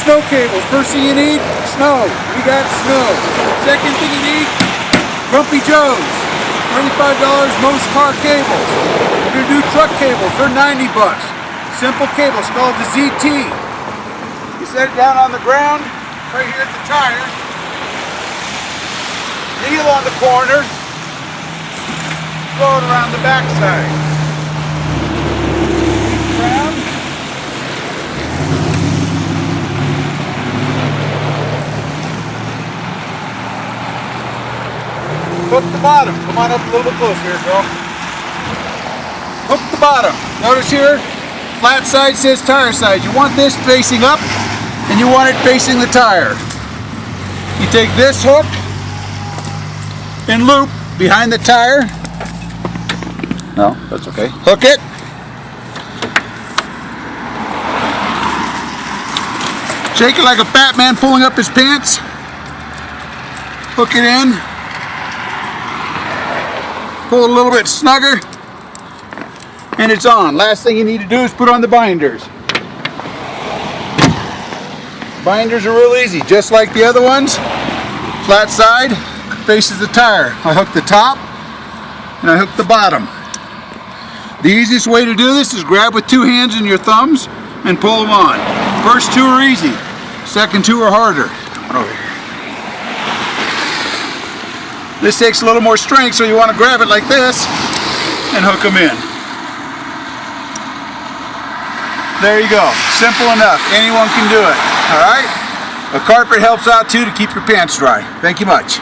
Snow cables. First thing you need, snow. We got snow. Second thing you need, Grumpy Joe's. $25 most car cables. We're gonna do truck cables. They're 90 bucks. Simple cables called the ZT. You set it down on the ground, right here at the tire. Kneel on the corner. Throw it around the backside. Around. Hook the bottom. Come on up a little bit closer here, girl. Hook the bottom. Notice here, flat side says tire side. You want this facing up, and you want it facing the tire. You take this hook and loop behind the tire. No, that's okay. Hook it. Shake it like a fat man pulling up his pants. Hook it in. Pull it a little bit snugger, and it's on. Last thing you need to do is put on the binders. Binders are real easy, just like the other ones. Flat side faces the tire. I hook the top and I hook the bottom. The easiest way to do this is grab with two hands and your thumbs and pull them on. First two are easy, second two are harder. Come on over here. This takes a little more strength, so you want to grab it like this and hook them in. There you go. Simple enough. Anyone can do it. All right? A carpet helps out too to keep your pants dry. Thank you much.